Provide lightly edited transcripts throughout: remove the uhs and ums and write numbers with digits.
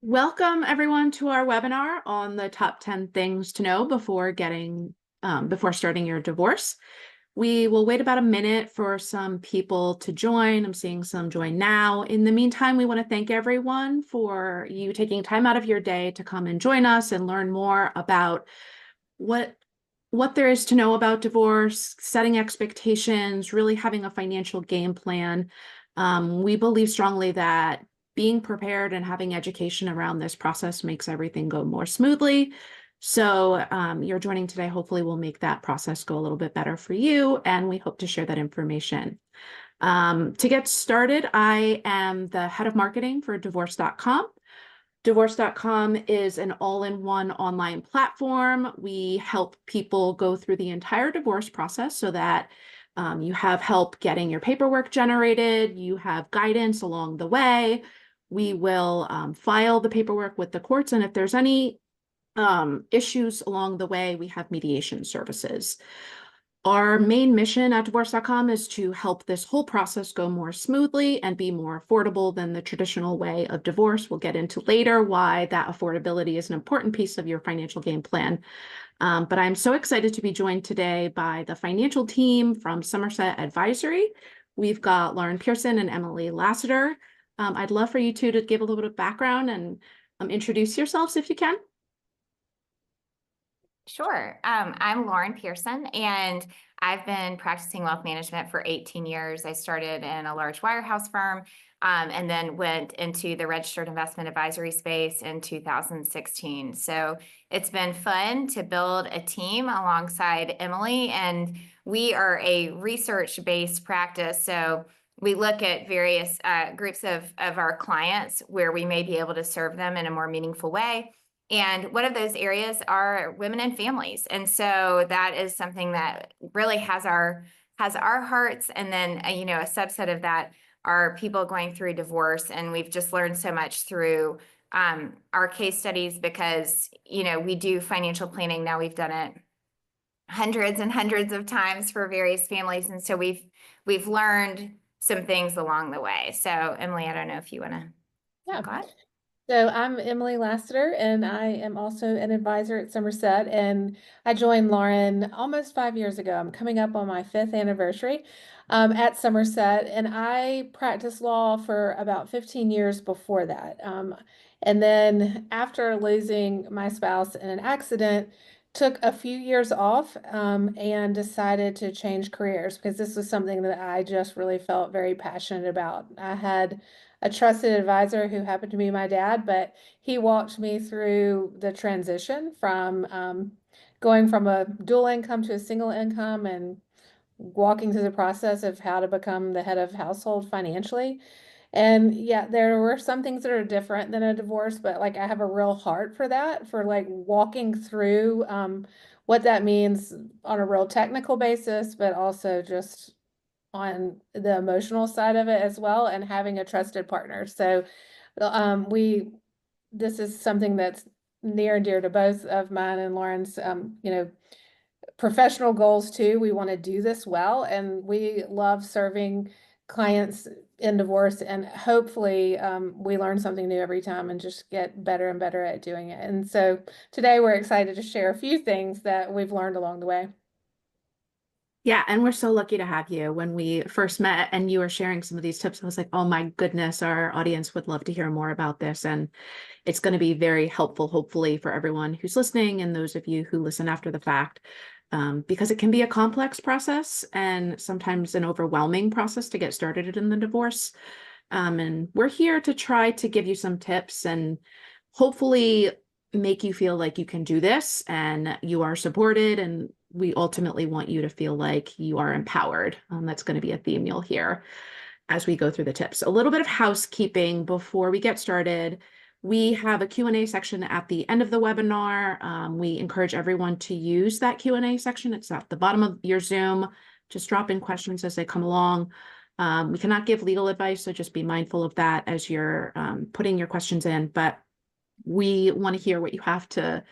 Welcome everyone to our webinar on the top 10 things to know before starting your divorce. We will wait about a minute for some people to join. I'm seeing some join now. In the meantime, we want to thank everyone for you taking time out of your day to come and join us and learn more about what there is to know about divorce, setting expectations, really having a financial game plan. We believe strongly that being prepared and having education around this process makes everything go more smoothly. So you're joining today hopefully will make that process go a little bit better for you, and we hope to share that information. To get started, I am the head of marketing for divorce.com. Divorce.com is an all-in-one online platform. We help people go through the entire divorce process so that you have help getting your paperwork generated, you have guidance along the way. We will file the paperwork with the courts, and if there's any issues along the way, we have mediation services. Our main mission at divorce.com is to help this whole process go more smoothly and be more affordable than the traditional way of divorce. We'll get into later why that affordability is an important piece of your financial game plan. But I'm so excited to be joined today by the financial team from Somerset Advisory. We've got Lauren Pearson and Emily Lassiter. I'd love for you two to give a little bit of background and introduce yourselves if you can. Sure. I'm Lauren Pearson, and I've been practicing wealth management for 18 years. I started in a large wirehouse firm, and then went into the registered investment advisory space in 2016. So it's been fun to build a team alongside Emily, and we are a research-based practice. So we look at various groups of our clients where we may be able to serve them in a more meaningful way. And one of those areas are women and families. And so that is something that really has our hearts. And then, a subset of that are people going through divorce. And we've just learned so much through our case studies because, we do financial planning. Now we've done it hundreds and hundreds of times for various families. And so we've learned some things along the way. So Emily, I don't know if you want to go ahead. So I'm Emily Lassiter, and I am also an advisor at Somerset. And I joined Lauren almost 5 years ago. I'm coming up on my 5th anniversary at Somerset, and I practiced law for about 15 years before that. And then after losing my spouse in an accident, took a few years off and decided to change careers because this was something that I just really felt very passionate about. I had a trusted advisor who happened to be my dad, but he walked me through the transition from going from a dual income to a single income and walking through the process of how to become the head of household financially. And yeah, there were some things that are different than a divorce, but like I have a real heart for that, for like walking through what that means on a real technical basis, but also just on the emotional side of it as well, and having a trusted partner. So this is something that's near and dear to both of mine and Lauren's professional goals too. We want to do this well, and we love serving clients in divorce, and hopefully we learn something new every time and just get better and better at doing it. And so today we're excited to share a few things that we've learned along the way. Yeah, and we're so lucky to have you. When we first met and you were sharing some of these tips, I was like, oh my goodness, our audience would love to hear more about this. And it's going to be very helpful, hopefully, for everyone who's listening and those of you who listen after the fact, because it can be a complex process and sometimes an overwhelming process to get started in the divorce. And we're here to try to give you some tips and hopefully make you feel like you can do this and you are supported, and we ultimately want you to feel like you are empowered. That's going to be a theme you'll hear as we go through the tips. A little bit of housekeeping before we get started. We have a Q&A section at the end of the webinar. We encourage everyone to use that Q&A section. It's at the bottom of your Zoom. Just drop in questions as they come along. We cannot give legal advice, so just be mindful of that as you're putting your questions in. But we want to hear what you have to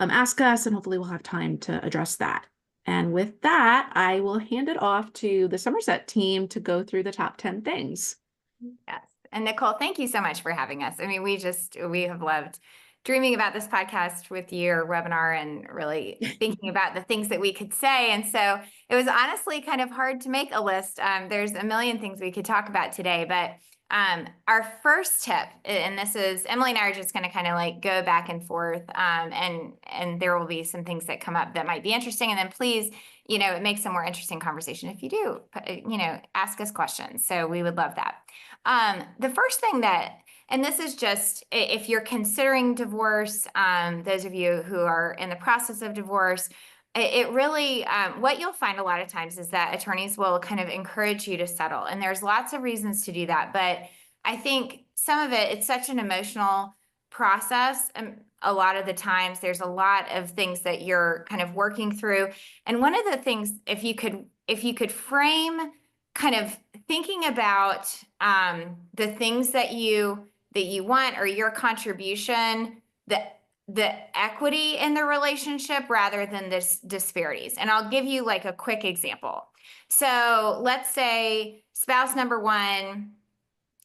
ask us, and hopefully we'll have time to address that. And with that, I will hand it off to the Somerset team to go through the top 10 things. Yes. And Nicole, thank you so much for having us. I mean, we have loved dreaming about this podcast with your webinar and really thinking about the things that we could say. And so it was honestly kind of hard to make a list. There's a million things we could talk about today, but our first tip, and this is, Emily and I are just going to kind of like go back and forth, and there will be some things that come up that might be interesting. And then please, it makes a more interesting conversation if you do, ask us questions. So we would love that. The first thing that, and this is just if you're considering divorce, those of you who are in the process of divorce, it really, what you'll find a lot of times is that attorneys will kind of encourage you to settle. And there's lots of reasons to do that. But I think some of it's such an emotional process. A lot of the times there's a lot of things that you're kind of working through. And one of the things, if you could frame kind of thinking about the things that you want or your contribution, the equity in the relationship rather than this disparities. And I'll give you like a quick example. So let's say spouse number one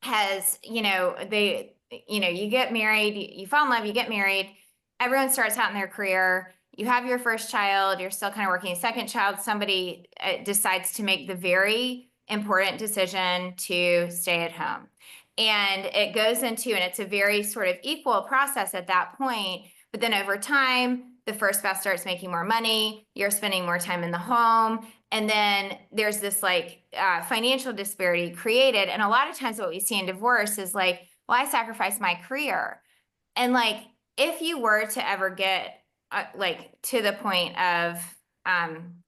has, you get married, you fall in love, you get married, everyone starts out in their career, you have your first child, you're still kind of working. Second child, somebody decides to make the very important decision to stay at home. And it goes into, and it's a very sort of equal process at that point. But then over time, the first spouse starts making more money, you're spending more time in the home. And then there's this like financial disparity created. And a lot of times what we see in divorce is like, well, I sacrificed my career. And like, if you were to ever get like to the point of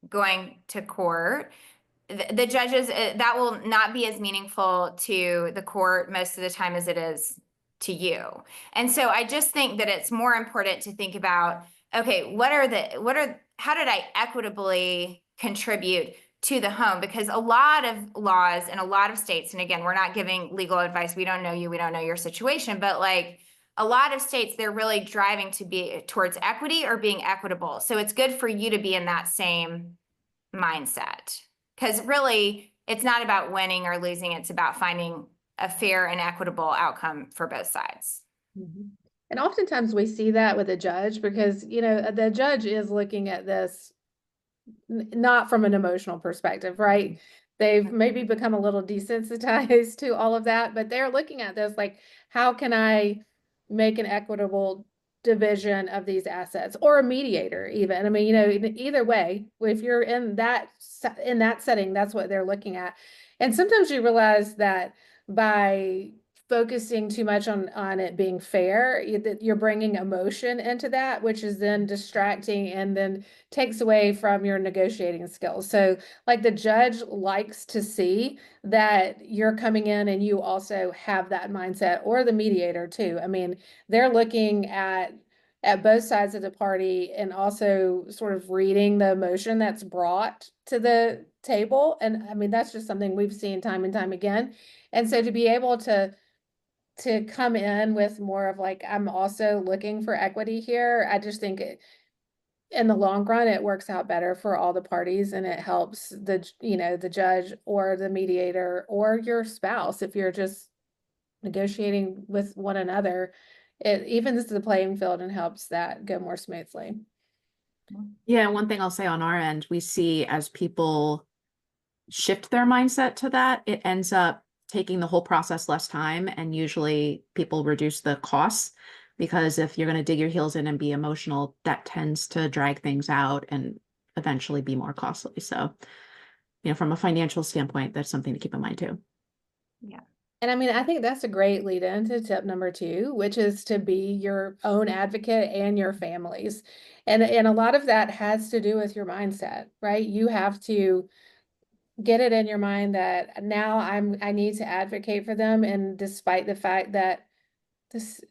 going to court, the judges, that will not be as meaningful to the court most of the time as it is to you. And so I just think that it's more important to think about, okay, how did I equitably contribute to the home? Because a lot of laws in a lot of states, and again, we're not giving legal advice. We don't know you, we don't know your situation, but like a lot of states, they're really driving to be towards equity or being equitable. So it's good for you to be in that same mindset. Because really, it's not about winning or losing. It's about finding a fair and equitable outcome for both sides. Mm-hmm. And oftentimes we see that with a judge because, the judge is looking at this not from an emotional perspective, right? They've maybe become a little desensitized to all of that, but they're looking at this like, how can I make an equitable division of these assets, or a mediator even? I mean, either way, if you're in that setting, that's what they're looking at. And sometimes you realize that by focusing too much on it being fair, you're bringing emotion into that, which is then distracting and then takes away from your negotiating skills. So like the judge likes to see that you're coming in and you also have that mindset, or the mediator too. I mean, they're looking at both sides of the party and also sort of reading the emotion that's brought to the table. And I mean, that's just something we've seen time and time again. And so to be able to come in with more of like, I'm also looking for equity here, I just think in the long run, it works out better for all the parties, and it helps the judge or the mediator or your spouse if you're just negotiating with one another. It evens the playing field and helps that go more smoothly. Yeah, one thing I'll say on our end, we see as people shift their mindset to that, it ends up taking the whole process less time, and usually people reduce the costs, because if you're going to dig your heels in and be emotional, that tends to drag things out and eventually be more costly. So, from a financial standpoint, that's something to keep in mind too. Yeah. And I mean, I think that's a great lead into tip number 2, which is to be your own advocate and your family's. And a lot of that has to do with your mindset, right? You have to get it in your mind that now I need to advocate for them, and despite the fact that this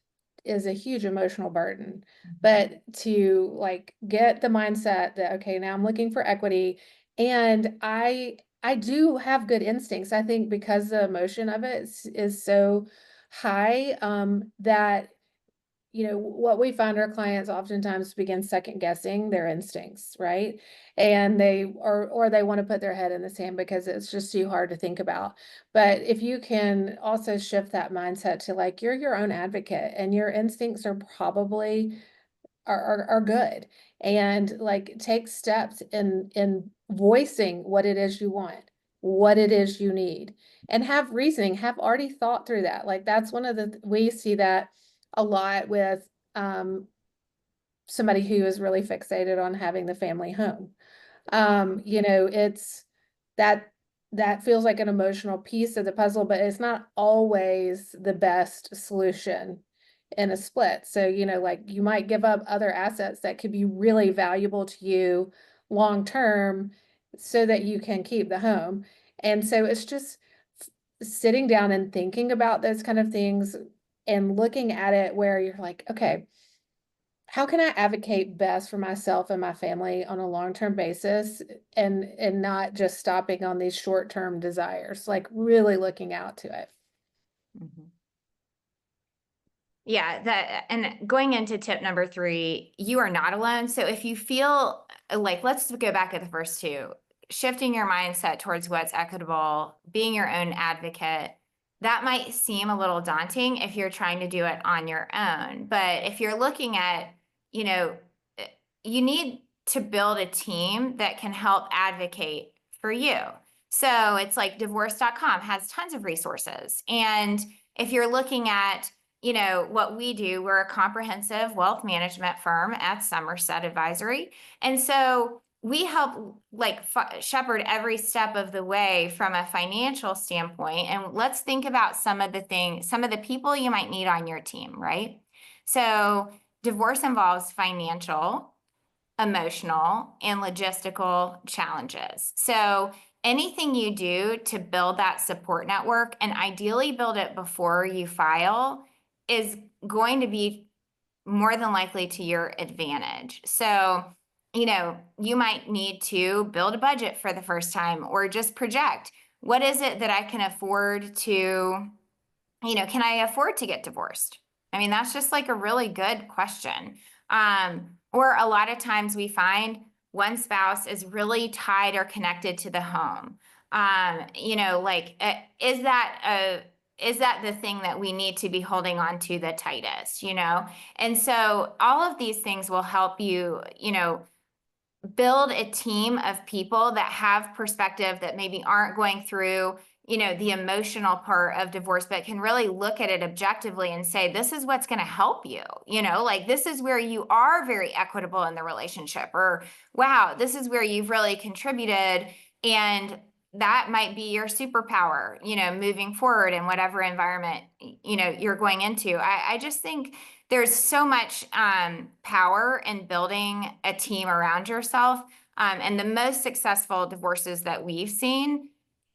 is a huge emotional burden, but to like get the mindset that, okay, now I'm looking for equity, and I do have good instincts. I think because the emotion of it is so high, that what we find our clients oftentimes begin second guessing their instincts, right? And or they want to put their head in the sand because it's just too hard to think about. But if you can also shift that mindset to like, you're your own advocate and your instincts are probably are good, and like take steps in voicing what it is you want, what it is you need, and have reasoning, have already thought through that. Like that's one of we see that a lot with somebody who is really fixated on having the family home. It's that that feels like an emotional piece of the puzzle, but it's not always the best solution in a split. So, like you might give up other assets that could be really valuable to you long term so that you can keep the home. And so it's just sitting down and thinking about those kind of things and looking at it where you're like, okay, how can I advocate best for myself and my family on a long-term basis and not just stopping on these short-term desires, like really looking out to it. Mhm. Yeah, that, and going into tip number 3, you are not alone. So if you feel like, let's go back at the first two, shifting your mindset towards what's equitable, being your own advocate, that might seem a little daunting if you're trying to do it on your own. But if you're looking at, you know, you need to build a team that can help advocate for you. So it's like divorce.com has tons of resources. And if you're looking at, what we do, we're a comprehensive wealth management firm at Somerset Advisory. And so we help like shepherd every step of the way from a financial standpoint. And let's think about some of the people you might need on your team, right? So divorce involves financial, emotional, and logistical challenges. So anything you do to build that support network, and ideally build it before you file, is going to be more than likely to your advantage. So, you might need to build a budget for the first time, or just project, what is it that I can afford to, can I afford to get divorced? I mean, that's just like a really good question. Or a lot of times we find one spouse is really tied or connected to the home. Is that the thing that we need to be holding on to the tightest, And so all of these things will help you, build a team of people that have perspective, that maybe aren't going through, the emotional part of divorce, but can really look at it objectively and say, this is what's going to help you, like this is where you are very equitable in the relationship, or wow, this is where you've really contributed. And that might be your superpower, moving forward in whatever environment, you're going into. I just think there's so much power in building a team around yourself. And the most successful divorces that we've seen,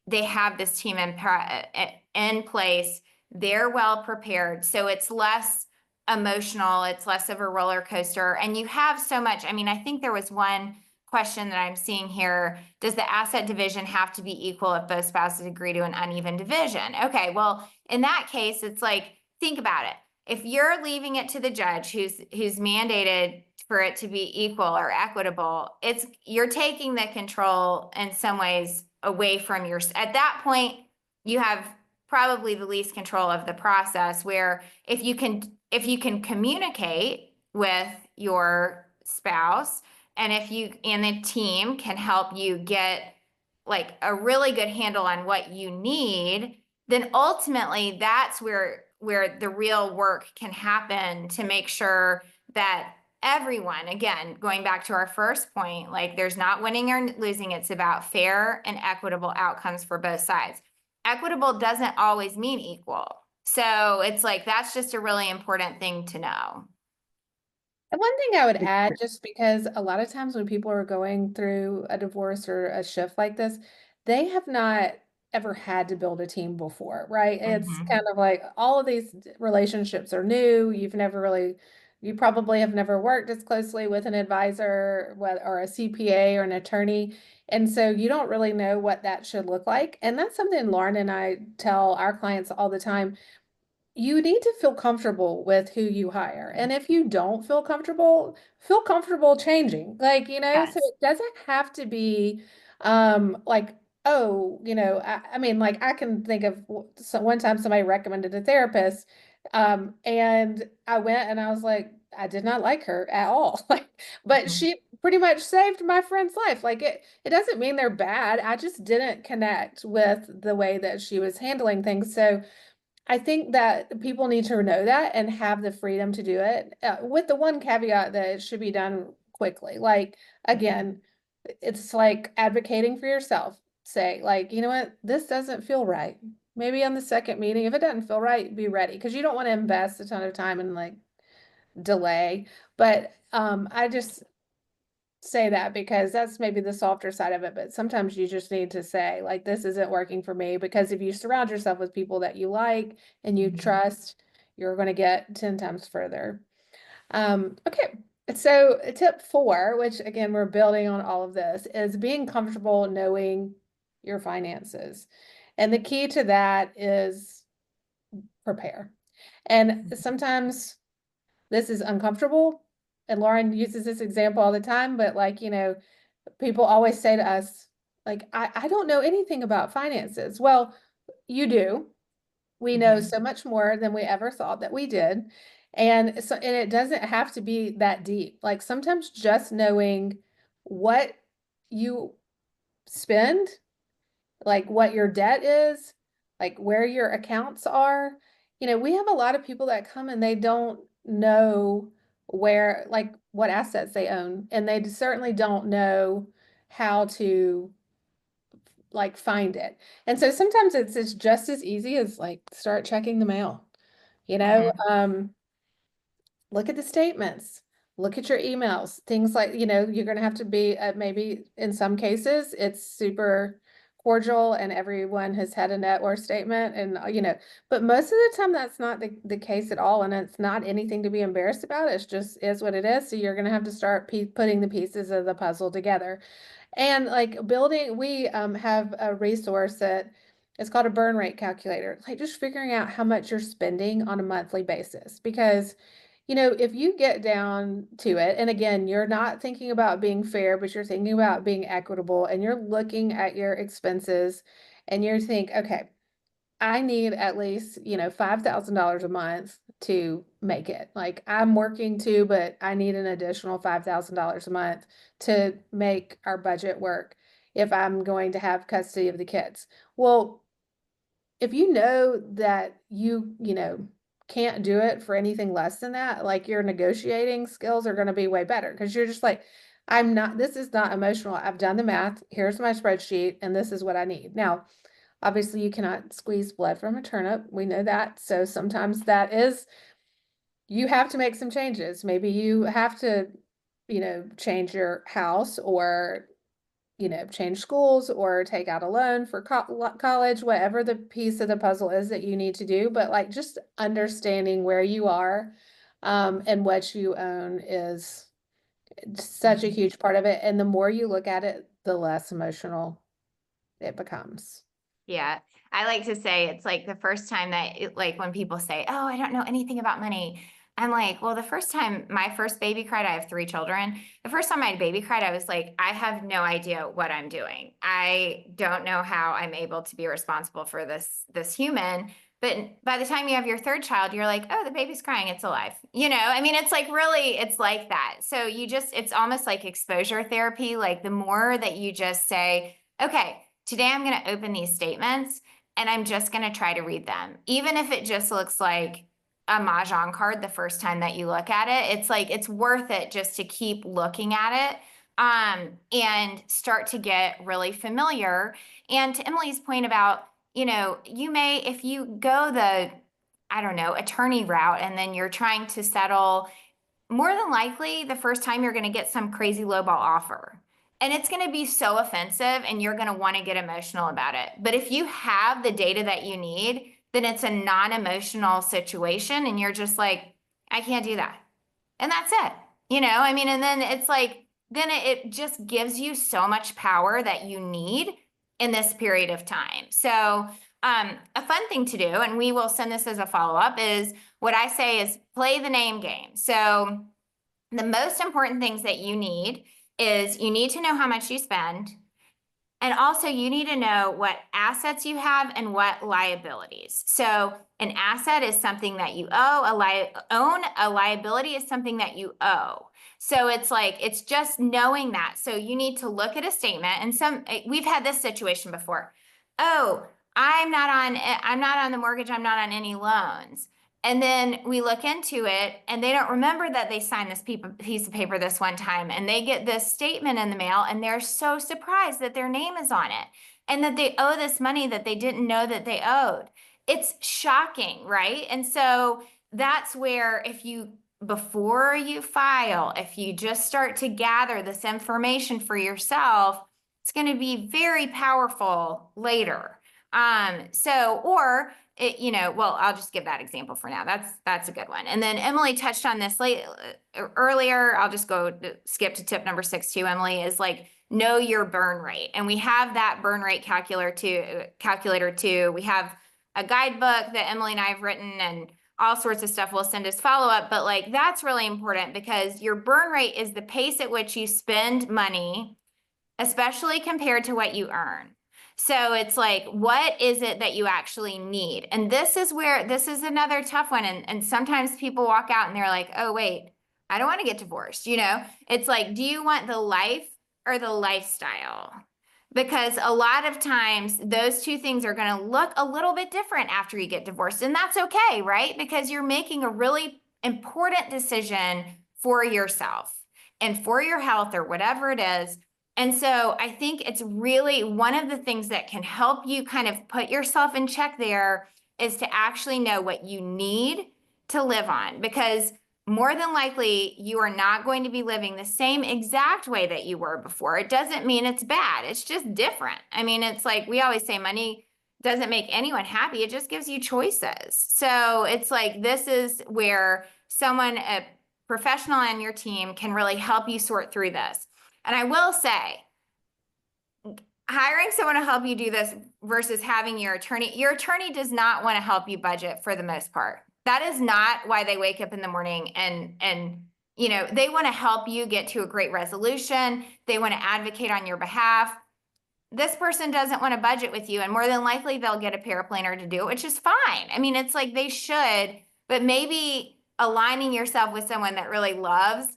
they have this team in place. They're well prepared. So it's less emotional. It's less of a roller coaster. And you have so much. I mean, I think there was one question that I'm seeing here. Does the asset division have to be equal if both spouses agree to an uneven division? Okay, well, in that case, it's like, think about it. If you're leaving it to the judge who's mandated for it to be equal or equitable, you're taking the control in some ways away from at that point, you have probably the least control of the process, where if you can communicate with your spouse, and and the team can help you get like a really good handle on what you need, then ultimately that's where the real work can happen to make sure that everyone, again, going back to our first point, like there's not winning or losing. It's about fair and equitable outcomes for both sides. Equitable doesn't always mean equal. So it's like, that's just a really important thing to know. And one thing I would add, just because a lot of times when people are going through a divorce or a shift like this, they have not ever had to build a team before, right? It's kind of like all of these relationships are new. You probably have never worked as closely with an advisor or a CPA or an attorney. And so you don't really know what that should look like. And that's something Lauren and I tell our clients all the time. you need to feel comfortable with who you hire. And if you don't feel comfortable changing. Like, so Yes. it doesn't have to be like, oh, I mean, like I can think of one time somebody recommended a therapist, and I went and I was like, I did not like her at all. Like, but Mhm. she pretty much saved my friend's life. Like it doesn't mean they're bad. I just didn't connect with the way that she was handling things. So I think that people need to know that and have the freedom to do it, with the one caveat that it should be done quickly. Like, again, it's like advocating for yourself. Say, like, you know what, this doesn't feel right. Maybe on the second meeting, if it doesn't feel right, be ready because you don't want to invest a ton of time and like delay. But I just say that because that's maybe the softer side of it, but sometimes you just need to say, like, this isn't working for me, because if you surround yourself with people that you like and you trust, you're going to get 10 times further. Okay. So tip 4, which again, we're building on all of this, is being comfortable knowing your finances. And the key to that is prepare. And sometimes this is uncomfortable. And Lauren uses this example all the time, but like, people always say to us, like, I don't know anything about finances. Well, you do. We know Mhm. so much more than we ever thought that we did. And it doesn't have to be that deep. Like sometimes just knowing what you spend, like what your debt is, like where your accounts are. We have a lot of people that come and they don't know where, like what assets they own, and they certainly don't know how to like find it. And so sometimes it's just as easy as like start checking the mail. You know, Mhm. um, look at the statements, look at your emails, things like, you're going to have to be, maybe in some cases, it's super cordial and everyone has had a net worth statement and, but most of the time that's not the case at all. And it's not anything to be embarrassed about. It's just is what it is. So you're going to have to start putting the pieces of the puzzle together. And like building, we have a resource that it's called a burn rate calculator, like just figuring out how much you're spending on a monthly basis. Because, if you get down to it, and again, you're not thinking about being fair, but you're thinking about being equitable, and you're looking at your expenses and you think, okay, I need at least, $5,000 a month to make it. Like I'm working too, but I need an additional $5,000 a month to make our budget work if I'm going to have custody of the kids. Well, if you know that can't do it for anything less than that, like your negotiating skills are going to be way better because you're just like, this is not emotional. I've done the math. Here's my spreadsheet, and this is what I need. Now, obviously, you cannot squeeze blood from a turnip. We know that. So sometimes you have to make some changes. Maybe you have to, change your house or, change schools or take out a loan for college, whatever the piece of the puzzle is that you need to do. But like just understanding where you are, and what you own is such a huge part of it. And the more you look at it, the less emotional it becomes. Yeah. I like to say it's like the first time that like when people say, "Oh, I don't know anything about money." I'm like, well, the first time my first baby cried, I have 3 children. The first time my baby cried, I was like, I have no idea what I'm doing. I don't know how I'm able to be responsible for this human. But by the time you have your third child, you're like, oh, the baby's crying, it's alive. I mean, it's like really, it's like that. So it's almost like exposure therapy. Like the more that you just say, okay, today I'm going to open these statements and I'm just going to try to read them. Even if it just looks like a mahjong card the first time that you look at it, it's like it's worth it just to keep looking at it, and start to get really familiar. And to Emily's point about, you may, if you go the, I don't know, attorney route and then you're trying to settle, more than likely the first time you're going to get some crazy lowball offer. And it's going to be so offensive and you're going to want to get emotional about it. But if you have the data that you need, then it's a non-emotional situation and you're just like, I can't do that. And that's it. I mean, and then it's like, then it just gives you so much power that you need in this period of time. So, A fun thing to do, and we will send this as a follow-up, is what I say is play the name game. So the most important things that you need is you need to know how much you spend. And also you need to know what assets you have and what liabilities. So an asset is something that you own, a liability is something that you owe. So it's like, it's just knowing that. So you need to look at a statement, and we've had this situation before. Oh, I'm not on the mortgage, I'm not on any loans. And then we look into it and they don't remember that they signed this piece of paper this one time, and they get this statement in the mail and they're so surprised that their name is on it and that they owe this money that they didn't know that they owed. It's shocking, right? And so that's where before you file, if you just start to gather this information for yourself, it's going to be very powerful later. Or well, I'll just give that example for now. That's a good one. And then Emily touched on this earlier. I'll just skip to tip number 6 too, Emily, is like, know your burn rate. And we have that burn rate calculator too. We have a guidebook that Emily and I have written, and all sorts of stuff we'll send as follow-up. But like, that's really important, because your burn rate is the pace at which you spend money, especially compared to what you earn. So it's like, what is it that you actually need? And this is another tough one. And sometimes people walk out and they're like, oh, wait, I don't want to get divorced. It's like, do you want the life or the lifestyle? Because a lot of times those two things are going to look a little bit different after you get divorced. And that's okay, right? Because you're making a really important decision for yourself and for your health or whatever it is. And so I think it's really one of the things that can help you kind of put yourself in check there is to actually know what you need to live on, because more than likely you are not going to be living the same exact way that you were before. It doesn't mean it's bad. It's just different. I mean, it's like we always say, money doesn't make anyone happy. It just gives you choices. So it's like, this is where a professional on your team can really help you sort through this. And I will say, hiring someone to help you do this versus having your attorney does not want to help you budget for the most part. That is not why they wake up in the morning and they want to help you get to a great resolution. They want to advocate on your behalf. This person doesn't want to budget with you, and more than likely they'll get a paraplanner to do it, which is fine. I mean, it's like they should, but maybe aligning yourself with someone that really loves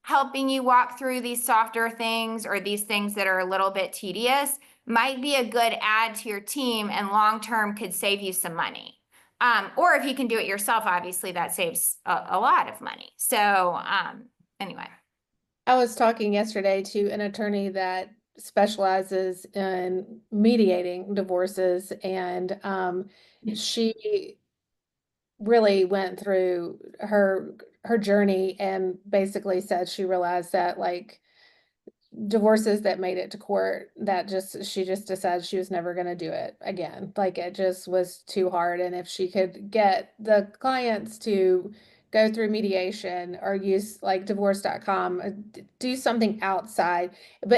helping you walk through these softer things or these things that are a little bit tedious might be a good add to your team, and long-term could save you some money. Or if you can do it yourself, obviously that saves a lot of money. So anyway. I was talking yesterday to an attorney that specializes in mediating divorces, and she really went through her journey and basically said she realized that like divorces that made it to court, she just decided she was never going to do it again. Like it just was too hard. And if she could get the clients to go through mediation or use like divorce.com, do something outside,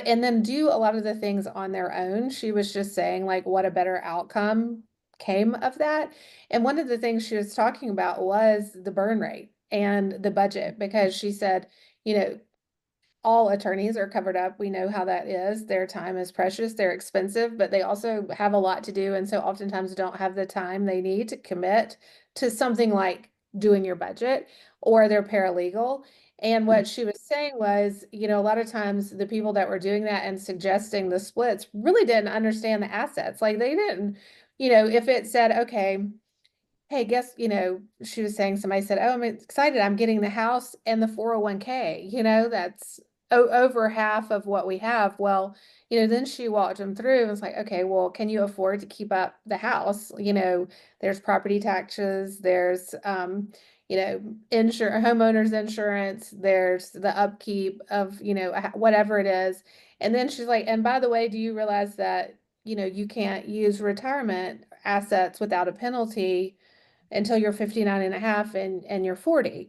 and then do a lot of the things on their own. She was just saying like what a better outcome came of that. And one of the things she was talking about was the burn rate and the budget, because she said, all attorneys are covered up. We know how that is. Their time is precious. They're expensive, but they also have a lot to do. And so oftentimes don't have the time they need to commit to something like doing your budget, or their paralegal. And what she was saying was, a lot of times the people that were doing that and suggesting the splits really didn't understand the assets. Like they didn't, if it said, okay, hey, she was saying, somebody said, oh, I'm excited, I'm getting the house and the 401k, that's over half of what we have. Well, then she walked them through and was like, okay, well, can you afford to keep up the house? There's property taxes, there's, homeowners insurance, there's the upkeep of, whatever it is. And then she's like, and by the way, do you realize that, you can't use retirement assets without a penalty until you're 59 and a half and you're 40,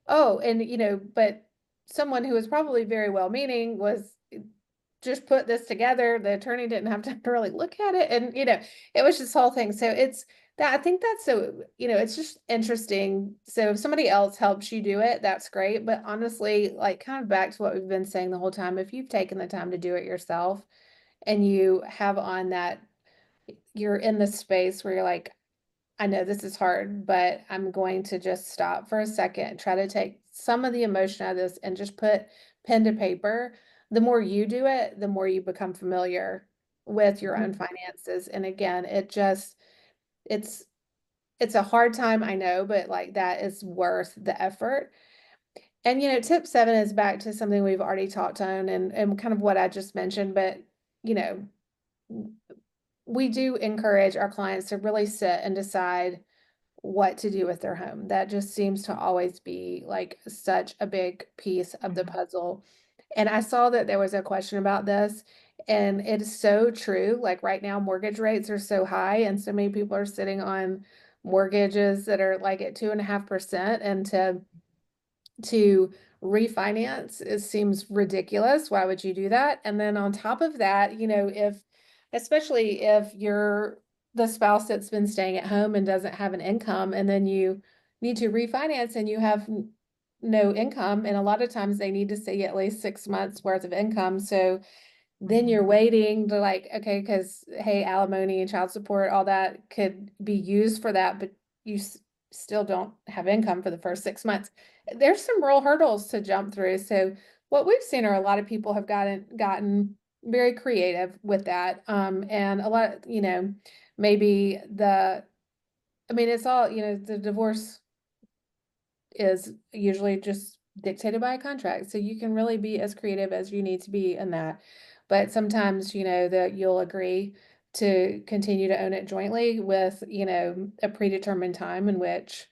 oh, and, but someone who was probably very well meaning was just put this together. The attorney didn't have time to really look at it. And, it was this whole thing. So it's that, I think that's so, it's just interesting. So if somebody else helps you do it, that's great. But honestly, like kind of back to what we've been saying the whole time, if you've taken the time to do it yourself and you have on that, you're in the space where you're like, I know this is hard, but I'm going to just stop for a second, try to take some of the emotion out of this and just put pen to paper. The more you do it, the more you become familiar with your own finances. And again, it's it's a hard time, I know, but like that is worth the effort. And tip 7 is back to something we've already talked on and kind of what I just mentioned, but you know, we do encourage our clients to really sit and decide what to do with their home. That just seems to always be like such a big piece of the puzzle. And I saw that there was a question about this, and it is so true. Like right now, mortgage rates are so high, and so many people are sitting on mortgages that are like at 2.5%, and to refinance, it seems ridiculous. Why would you do that? And then on top of that, especially if you're the spouse that's been staying at home and doesn't have an income, and then you need to refinance and you have no income, and a lot of times they need to see at least 6 months worth of income. So then you're waiting to like, okay, because hey, alimony and child support, all that could be used for that, but you still don't have income for the first 6 months. There's some real hurdles to jump through. So what we've seen are a lot of people have gotten very creative with that. And a lot, maybe it's all, the divorce is usually just dictated by a contract. So you can really be as creative as you need to be in that. But sometimes, that you'll agree to continue to own it jointly with, a predetermined time in which,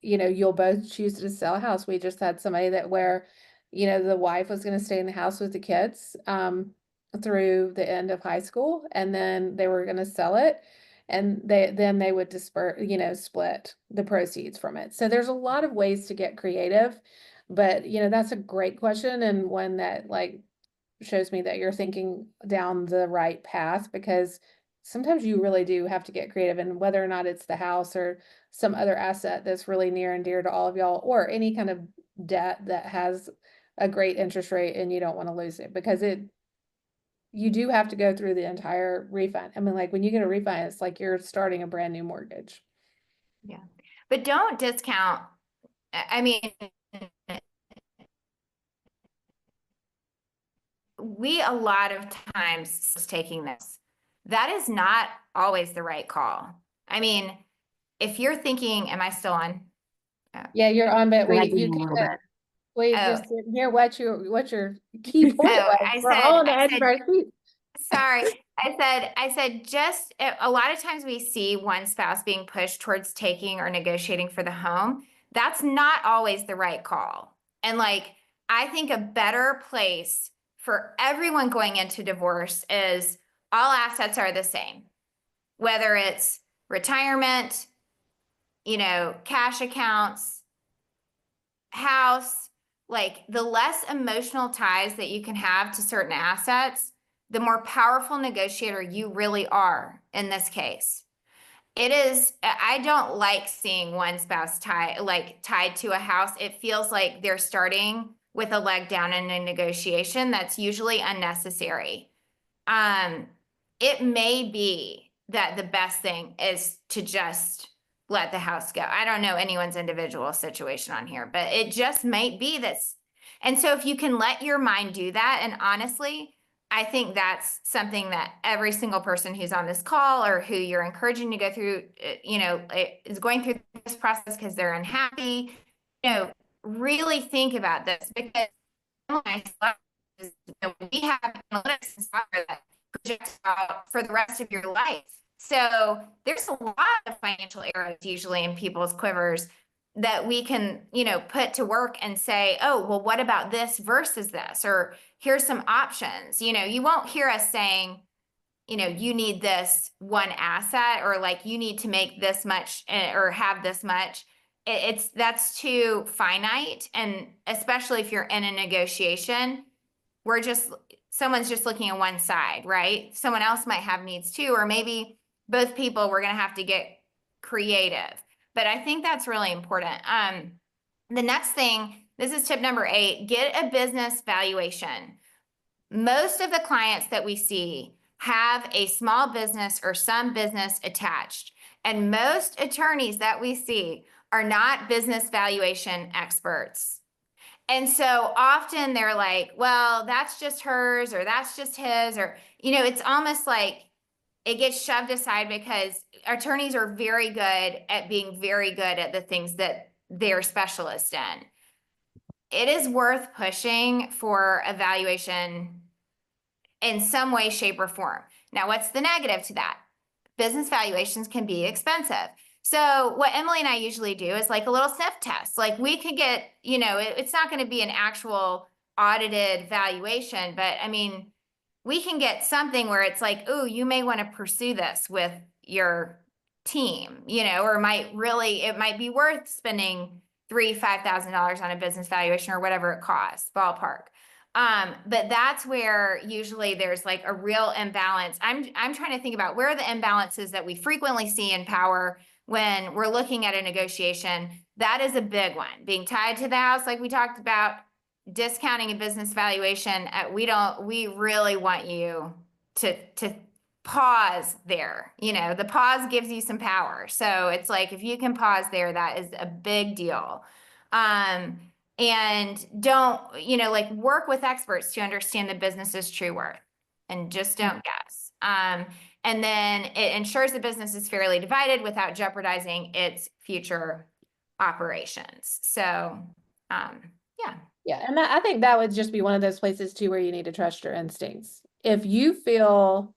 you'll both choose to sell a house. We just had somebody that where, the wife was going to stay in the house with the kids, through the end of high school, and then they were going to sell it, and they would split the proceeds from it. So there's a lot of ways to get creative, but that's a great question, and one that like shows me that you're thinking down the right path, because sometimes you really do have to get creative, and whether or not it's the house or some other asset that's really near and dear to all of y'all, or any kind of debt that has a great interest rate and you don't want to lose it, because you do have to go through the entire refi. I mean, like when you get a refi, it's like you're starting a brand new mortgage. Yeah, but don't discount. I mean, we a lot of times taking this. That is not always the right call. I mean, if you're thinking, am I still on? Yeah, you're on, but we Oh. just didn't hear what your key point was. I We're all on the said, edge of our seat. sorry. I said, just a lot of times we see one spouse being pushed towards taking or negotiating for the home. That's not always the right call. And like, I think a better place for everyone going into divorce is all assets are the same, whether it's retirement, cash accounts, house, like the less emotional ties that you can have to certain assets, the more powerful negotiator you really are in this case. I don't like seeing one spouse tied to a house. It feels like they're starting with a leg down in a negotiation that's usually unnecessary. It may be that the best thing is to just let the house go. I don't know anyone's individual situation on here, but it just might be this. And so if you can let your mind do that, and honestly, I think that's something that every single person who's on this call or who you're encouraging to go through, is going through this process because they're unhappy, really think about this, because we have analytics and software that projects out for the rest of your life. So there's a lot of financial arrows usually in people's quivers that we can, put to work and say, oh, well, what about this versus this? Or here's some options. You won't hear us saying, you need this one asset, or like you need to make this much or have this much. That's too finite. And especially if you're in a negotiation, we're just someone's just looking at one side, right? Someone else might have needs too, or maybe both people, we're going to have to get creative. But I think that's really important. The next thing, this is tip number 8, get a business valuation. Most of the clients that we see have a small business or some business attached. And most attorneys that we see are not business valuation experts. And so often they're like, well, that's just hers, or that's just his, or, it's almost like it gets shoved aside because attorneys are very good at being very good at the things that they're specialists in. It is worth pushing for a valuation in some way, shape, or form. Now, what's the negative to that? Business valuations can be expensive. So what Emily and I usually do is like a little sniff test. Like we could get, it's not going to be an actual audited valuation, but I mean, we can get something where it's like, oh, you may want to pursue this with your team, or it might be worth spending $3,000-$5,000 on a business valuation or whatever it costs, ballpark. But that's where usually there's like a real imbalance. I'm trying to think about where are the imbalances that we frequently see in power when we're looking at a negotiation. That is a big one. Being tied to the house, like we talked about, discounting a business valuation. We really want you to pause there. The pause gives you some power. So it's like, if you can pause there, that is a big deal. And don't, like work with experts to understand the business's true worth and just don't guess. And then it ensures the business is fairly divided without jeopardizing its future operations. So, yeah. Yeah, and I think that would just be one of those places too where you need to trust your instincts. If you feel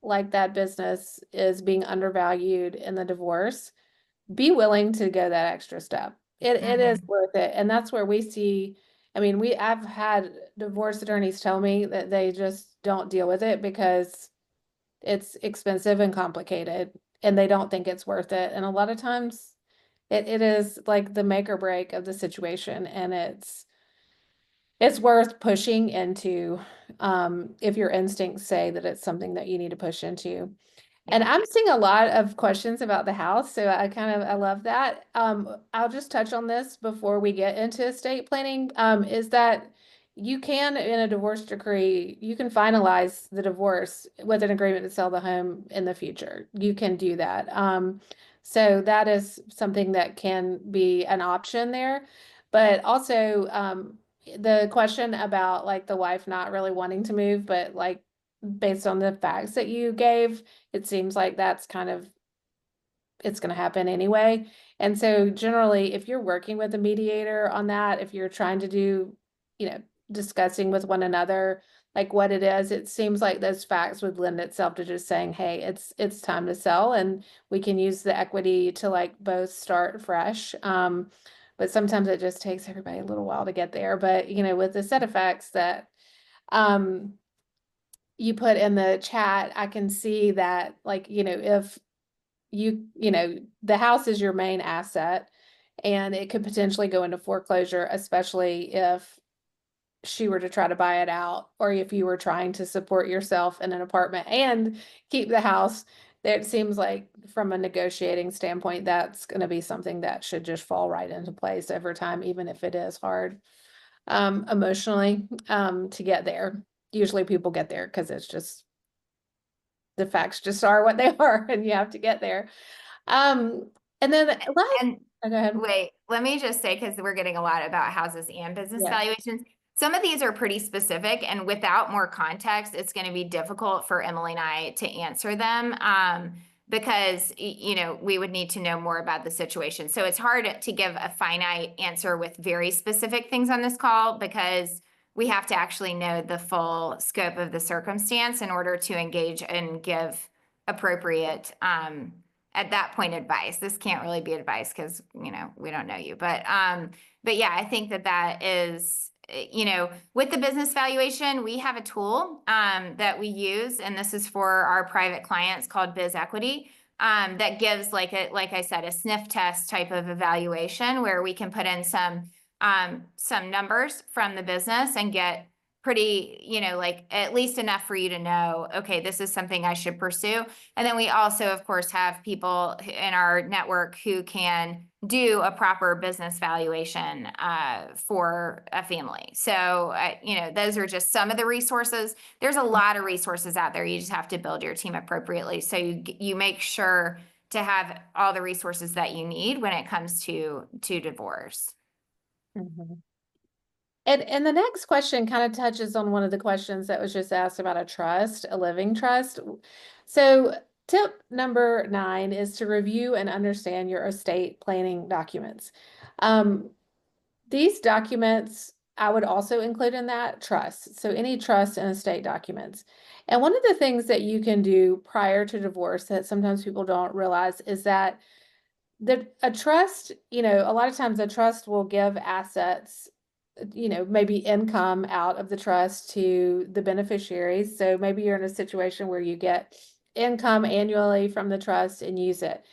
like that business is being undervalued in the divorce, be willing to go that extra step. It is worth it. And that's where we see, I mean, I've had divorce attorneys tell me that they just don't deal with it because it's expensive and complicated and they don't think it's worth it. And a lot of times it is like the make or break of the situation, and it's worth pushing into if your instincts say that it's something that you need to push into. And I'm seeing a lot of questions about the house, so I love that. I'll just touch on this before we get into estate planning, is that you can, in a divorce decree, you can finalize the divorce with an agreement to sell the home in the future. You can do that. So that is something that can be an option there. But also, the question about like the wife not really wanting to move, but like based on the facts that you gave, it seems like that's it's going to happen anyway. And so generally, if you're working with a mediator on that, if you're trying to do, discussing with one another, like what it is, it seems like those facts would lend itself to just saying, hey, it's time to sell and we can use the equity to like both start fresh. But sometimes it just takes everybody a little while to get there. But, with the set of facts that, you put in the chat, I can see that like, if the house is your main asset and it could potentially go into foreclosure, especially if she were to try to buy it out, or if you were trying to support yourself in an apartment and keep the house. It seems like from a negotiating standpoint, that's going to be something that should just fall right into place over time, even if it is hard emotionally to get there. Usually people get there because it's just the facts just are what they are and you have to get there. And then And go ahead. wait, let me just say, because we're getting a lot about houses and business valuations. Some of these are pretty specific, and without more context, it's going to be difficult for Emily and I to answer them because, we would need to know more about the situation. So it's hard to give a finite answer with very specific things on this call because we have to actually know the full scope of the circumstance in order to engage and give appropriate at that point advice. This can't really be advice because we don't know you, but yeah, I think that is, with the business valuation, we have a tool that we use, and this is for our private clients called Biz Equity, that gives like I said, a sniff test type of evaluation where we can put in some numbers from the business and get pretty, you know, like at least enough for you to know, okay, this is something I should pursue. And then we also, of course, have people in our network who can do a proper business valuation for a family. So, you know, those are just some of the resources. There's a lot of resources out there. You just have to build your team appropriately. So you make sure to have all the resources that you need when it comes to divorce. Mhm. And the next question kind of touches on one of the questions that was just asked about a trust, a living trust. So tip number 9 is to review and understand your estate planning documents. These documents I would also include in that trust. So any trust and estate documents. And one of the things that you can do prior to divorce that sometimes people don't realize is that a trust, you know, a lot of times a trust will give assets, you know, maybe income out of the trust to the beneficiaries. So maybe you're in a situation where you get income annually from the trust and use it.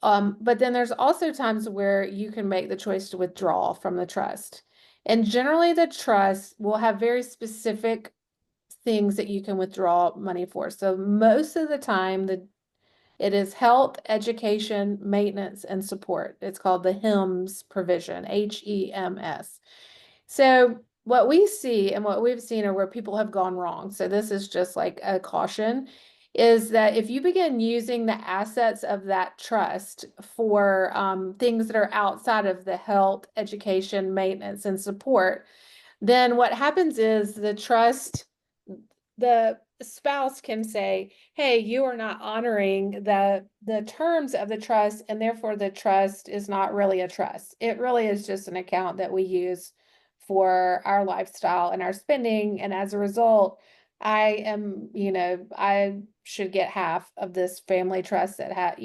But then there's also times where you can make the choice to withdraw from the trust. And generally the trust will have very specific things that you can withdraw money for. So most of the time, it is health, education, maintenance, and support. It's called the HEMS provision, HEMS. So what we see and what we've seen are where people have gone wrong. So this is just like a caution, is that if you begin using the assets of that trust for things that are outside of the health, education, maintenance, and support, then what happens is the spouse can say, hey, you are not honoring the terms of the trust, and therefore the trust is not really a trust. It really is just an account that we use for our lifestyle and our spending. And as a result, I should get half of this family trust that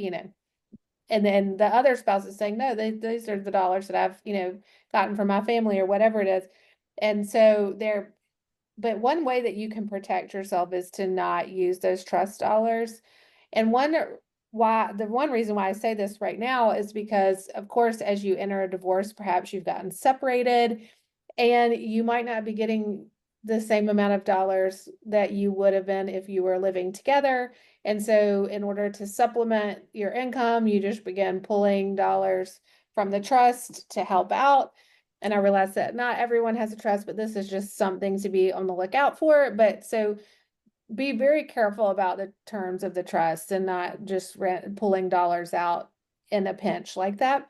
and then the other spouse is saying, no, these are the dollars that I've, gotten from my family or whatever it is. And so but one way that you can protect yourself is to not use those trust dollars. And the one reason why I say this right now is because, of course, as you enter a divorce, perhaps you've gotten separated and you might not be getting the same amount of dollars that you would have been if you were living together. And so in order to supplement your income, you just begin pulling dollars from the trust to help out. And I realize that not everyone has a trust, but this is just something to be on the lookout for. But so be very careful about the terms of the trust and not just pulling dollars out in a pinch like that.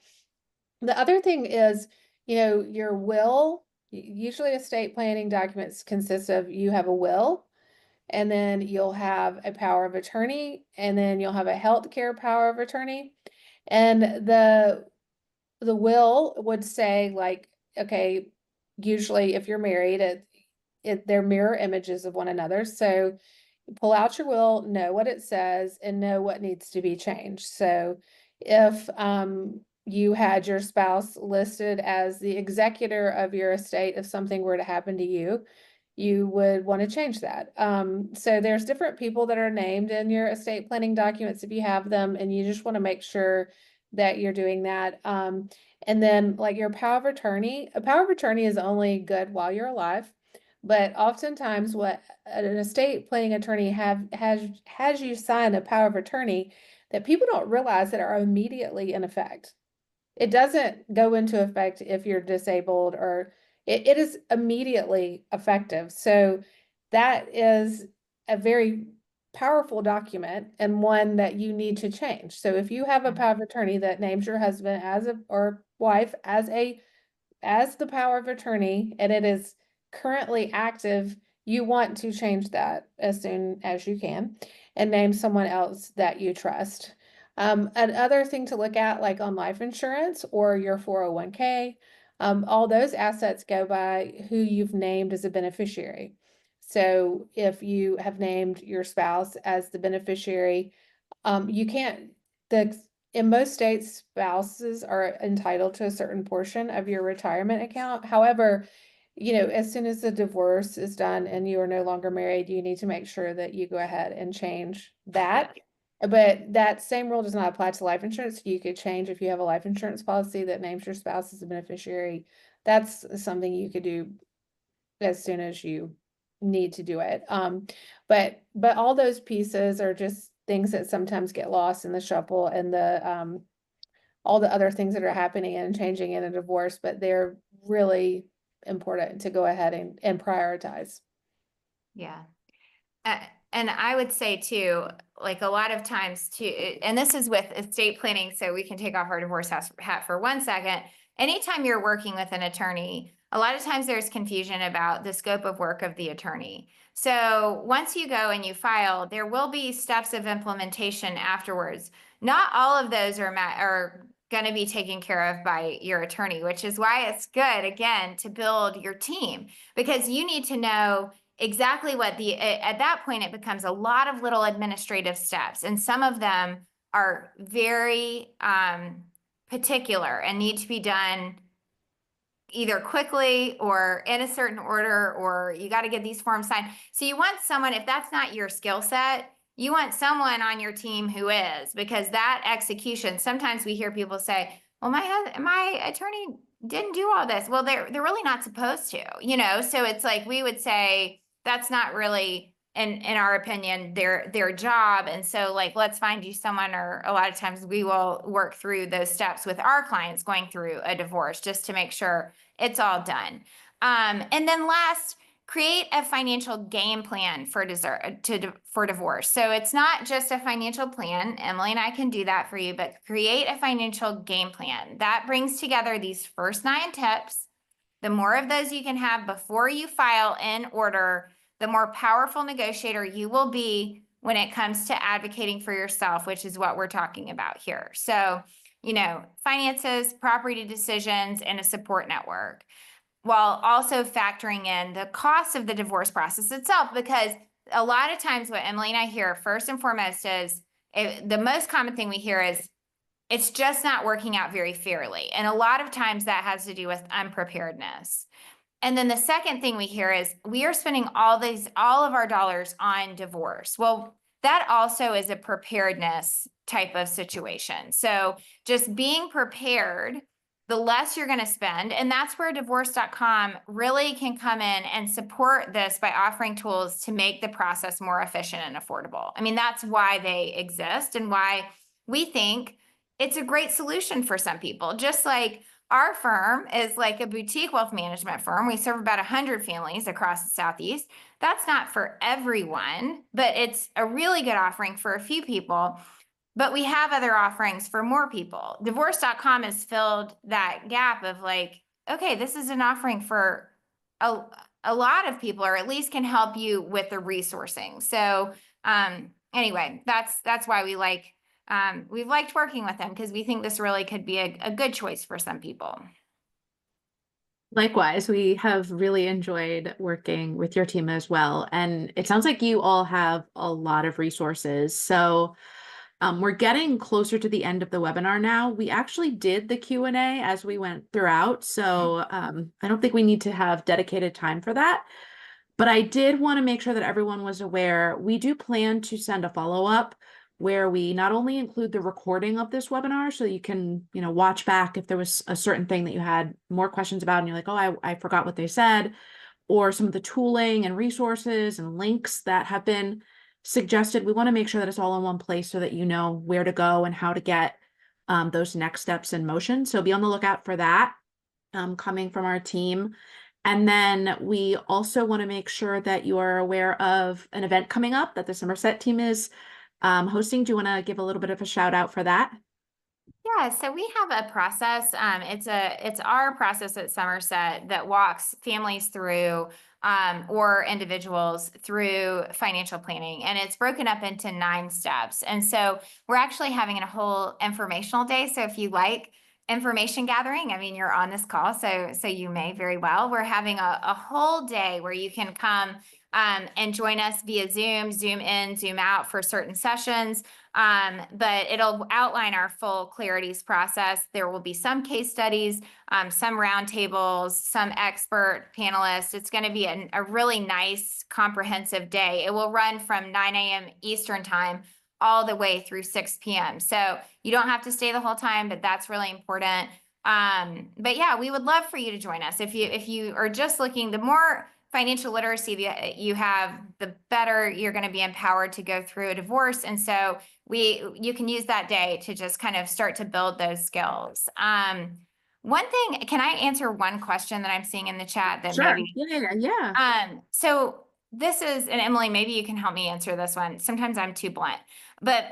The other thing is, your will. Usually estate planning documents consist of you have a will, and then you'll have a power of attorney, and then you'll have a healthcare power of attorney. And the will would say, like, okay, usually if you're married, they're mirror images of one another. So pull out your will, know what it says, and know what needs to be changed. So if you had your spouse listed as the executor of your estate, if something were to happen to you, you would want to change that. So there's different people that are named in your estate planning documents if you have them, and you just want to make sure that you're doing that. And then like your power of attorney, a power of attorney is only good while you're alive. But oftentimes what an estate planning attorney has you sign a power of attorney that people don't realize that are immediately in effect. It doesn't go into effect if you're disabled, or it is immediately effective. So that is a very powerful document and one that you need to change. So if you have a power of attorney that names your husband or wife as the power of attorney, and it is currently active, you want to change that as soon as you can and name someone else that you trust. Another thing to look at, like on life insurance or your 401k, all those assets go by who you've named as a beneficiary. So if you have named your spouse as the beneficiary, you can't, in most states, spouses are entitled to a certain portion of your retirement account. However, as soon as the divorce is done and you are no longer married, you need to make sure that you go ahead and change that. But that same rule does not apply to life insurance. You could change if you have a life insurance policy that names your spouse as a beneficiary. That's something you could do as soon as you need to do it. But all those pieces are just things that sometimes get lost in the shuffle and the all the other things that are happening and changing in a divorce, but they're really important to go ahead and prioritize. Yeah. Uh, and I would say too, like a lot of times too, and this is with estate planning, so we can take off our divorce hat for 1 second. Anytime you're working with an attorney, a lot of times there's confusion about the scope of work of the attorney. So once you go and you file, there will be steps of implementation afterwards. Not all of those are going to be taken care of by your attorney, which is why it's good, again, to build your team, because you need to know exactly what at that point, it becomes a lot of little administrative steps. And some of them are very particular and need to be done either quickly or in a certain order, or you got to get these forms signed. So you want someone, if that's not your skill set, you want someone on your team who is, because that execution, sometimes we hear people say, well, my attorney didn't do all this. Well, they're really not supposed to, so it's like, we would say that's not really, in our opinion, their job. And so like, let's find you someone, or a lot of times we will work through those steps with our clients going through a divorce just to make sure it's all done. And then last, create a financial game plan for divorce. So it's not just a financial plan. Emily and I can do that for you, but create a financial game plan that brings together these first 9 tips. The more of those you can have before you file in order, the more powerful negotiator you will be when it comes to advocating for yourself, which is what we're talking about here. So, finances, property decisions, and a support network, while also factoring in the cost of the divorce process itself, because a lot of times what Emily and I hear first and foremost is, the most common thing we hear is, it's just not working out very fairly. And a lot of times that has to do with unpreparedness. And then the second thing we hear is, we are spending all of our dollars on divorce. Well, that also is a preparedness type of situation. So just being prepared, the less you're going to spend. And that's where divorce.com really can come in and support this by offering tools to make the process more efficient and affordable. I mean, that's why they exist and why we think it's a great solution for some people. Just like our firm is like a boutique wealth management firm. We serve about 100 families across the Southeast. That's not for everyone, but it's a really good offering for a few people. But we have other offerings for more people. Divorce.com has filled that gap of like, okay, this is an offering for a lot of people, or at least can help you with the resourcing. So anyway, that's why we've liked working with them, because we think this really could be a good choice for some people. Likewise, we have really enjoyed working with your team as well. And it sounds like you all have a lot of resources. So we're getting closer to the end of the webinar now. We actually did the Q&A as we went throughout. So I don't think we need to have dedicated time for that. But I did want to make sure that everyone was aware, we do plan to send a follow-up where we not only include the recording of this webinar, so you can, watch back if there was a certain thing that you had more questions about and you're like, oh, I forgot what they said, or some of the tooling and resources and links that have been suggested. We want to make sure that it's all in one place so that you know where to go and how to get those next steps in motion. So be on the lookout for that coming from our team. And then we also want to make sure that you are aware of an event coming up that the Somerset team is hosting. Do you want to give a little bit of a shout out for that? Yeah, so we have a process. It's our process at Somerset that walks families through or individuals through financial planning, and it's broken up into 9 steps. And so we're actually having a whole informational day. So if you like information gathering, I mean, you're on this call, so you may very well. We're having a whole day where you can come and join us via Zoom in, Zoom out for certain sessions. But it'll outline our full Clarities process. There will be some case studies, some roundtables, some expert panelists. It's going to be a really nice, comprehensive day. It will run from 9 a.m. Eastern time all the way through 6 p.m. So you don't have to stay the whole time, but that's really important. But yeah, we would love for you to join us. If you are just looking, the more financial literacy you have, the better you're going to be empowered to go through a divorce. And so you can use that day to just kind of start to build those skills. One thing, can I answer one question that I'm seeing in the chat that Sure. maybe, Yeah. so this is, and Emily, maybe you can help me answer this one. Sometimes I'm too blunt, but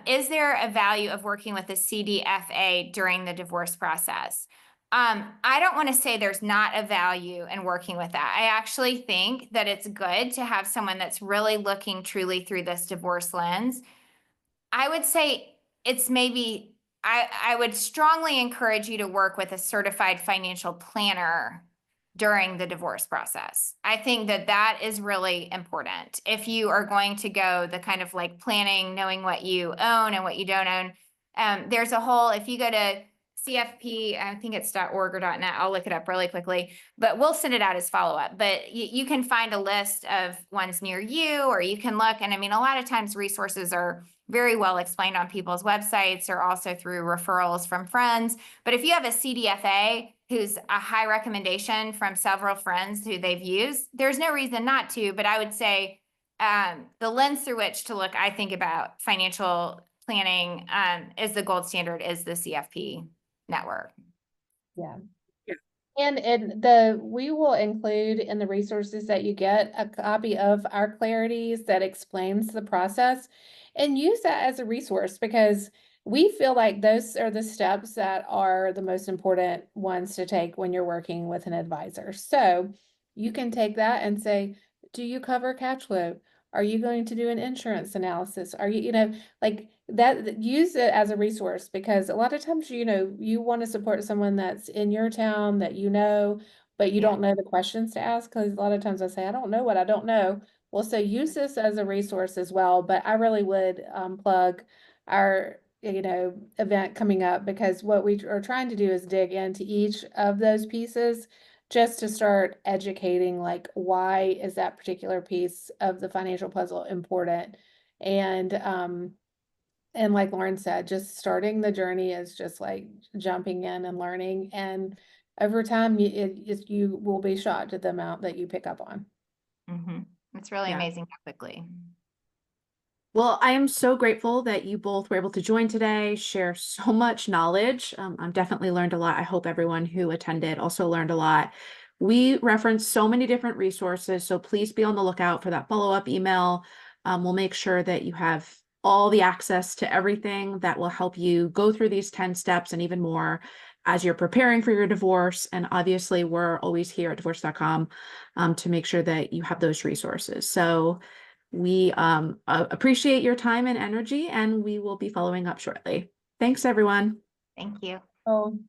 is there a value of working with a CDFA during the divorce process? I don't want to say there's not a value in working with that. I actually think that it's good to have someone that's really looking truly through this divorce lens. I would say it's maybe, I would strongly encourage you to work with a certified financial planner during the divorce process. I think that that is really important. If you are going to go the kind of like planning, knowing what you own and what you don't own, there's a whole, if you go to CFP, I think it's .org or .net, I'll look it up really quickly, but we'll send it out as follow-up. But you can find a list of ones near you, or you can look, and I mean, a lot of times resources are very well explained on people's websites or also through referrals from friends. But if you have a CDFA who's a high recommendation from several friends who they've used, there's no reason not to. But I would say the lens through which to look, I think, about financial planning is the gold standard, is the CFP network. Yeah. Yeah. And we will include in the resources that you get a copy of our clarities that explains the process, and use that as a resource, because we feel like those are the steps that are the most important ones to take when you're working with an advisor. So you can take that and say, do you cover cash flow? Are you going to do an insurance analysis? Are you, like that, use it as a resource, because a lot of times, you want to support someone that's in your town that but you don't know the questions to ask. Because a lot of times I say, I don't know what I don't know. Well, so use this as a resource as well. But I really would plug our, event coming up, because what we are trying to do is dig into each of those pieces, just to start educating, like, why is that particular piece of the financial puzzle important? And like Lauren said, just starting the journey is just like jumping in and learning. And over time, you will be shocked at the amount that you pick up on. It's really Yeah. amazing how quickly. Well, I am so grateful that you both were able to join today, share so much knowledge. I've definitely learned a lot. I hope everyone who attended also learned a lot. We reference so many different resources, so please be on the lookout for that follow-up email. We'll make sure that you have all the access to everything that will help you go through these 10 steps and even more as you're preparing for your divorce. And obviously, we're always here at divorce.com to make sure that you have those resources. So we appreciate your time and energy, and we will be following up shortly. Thanks, everyone. Thank you. Oh.